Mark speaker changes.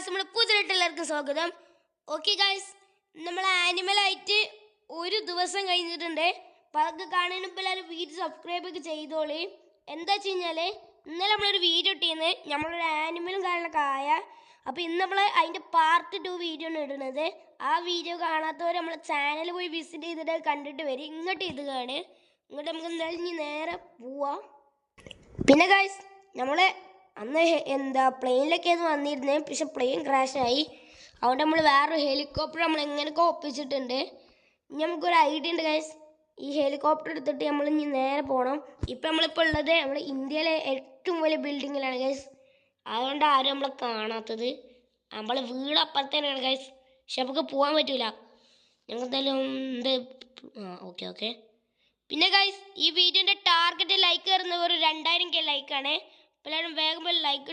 Speaker 1: Guys, നമ്മൾ പുതിയതായിട്ട് എല്ലാവർക്കും സ്വാഗതം. ഓക്കെ ഗായ്സ്, നമ്മൾ ആനിമലായിട്ട് ഒരു ദിവസം കഴിഞ്ഞിട്ടുണ്ട്. അപ്പോൾ അതൊക്കെ കാണുമ്പോൾ എല്ലാവരും വീഡിയോ സബ്സ്ക്രൈബ് ഒക്കെ ചെയ്തോളി. എന്താ വെച്ച് കഴിഞ്ഞാൽ ഇന്നലെ നമ്മളൊരു വീഡിയോ ഇട്ടിരുന്നത് നമ്മളൊരു ആനിമലും കാര്യങ്ങളൊക്കെ ആയ. അപ്പോൾ ഇന്ന് നമ്മൾ അതിൻ്റെ പാർട്ട് 2 വീഡിയോ ആണ് ഇടുന്നത്. ആ വീഡിയോ കാണാത്തവർ നമ്മളെ ചാനൽ പോയി വിസിറ്റ് ചെയ്തിട്ട് കണ്ടിട്ട് വരും. ഇങ്ങോട്ട് ഇത് കാണുക. ഇങ്ങോട്ട് നമുക്ക് എന്തായാലും ഇനി നേരെ പോവാം. പിന്നെ ഗായ്സ്, നമ്മൾ അന്ന് പ്ലെയിനിലൊക്കെയായിരുന്നു വന്നിരുന്നത്. പക്ഷെ പ്ലെയിൻ ക്രാഷായി. അതുകൊണ്ട് നമ്മൾ വേറൊരു ഹെലികോപ്റ്റർ നമ്മൾ എങ്ങനെയൊക്കെ ഒപ്പിച്ചിട്ടുണ്ട്. ഇനി നമുക്കൊരു ഐഡിയ ഉണ്ട് ഗൈസ്. ഈ ഹെലികോപ്റ്റർ എടുത്തിട്ട് നമ്മൾ ഇനി നേരെ പോകണം. ഇപ്പം നമ്മളിപ്പോൾ ഉള്ളത് നമ്മൾ ഇന്ത്യയിലെ ഏറ്റവും വലിയ ബിൽഡിങ്ങിലാണ് ഗൈസ്. അതുകൊണ്ട് ആരും നമ്മളെ കാണാത്തത്. നമ്മളെ വീട് അപ്പുറത്തേനാണ് ഗൈസ്. പക്ഷെ നമുക്ക് പോകാൻ പറ്റൂല. ഞങ്ങൾക്ക് എന്തായാലും ഓക്കെ. പിന്നെ ഗൈസ്, ഈ വീഡിയോൻ്റെ ടാർഗറ്റ് ലൈക്ക് കയറുന്നവർ 2000K ലൈക്കാണ്. എല്ലാവരും വേഗം ലൈക്ക്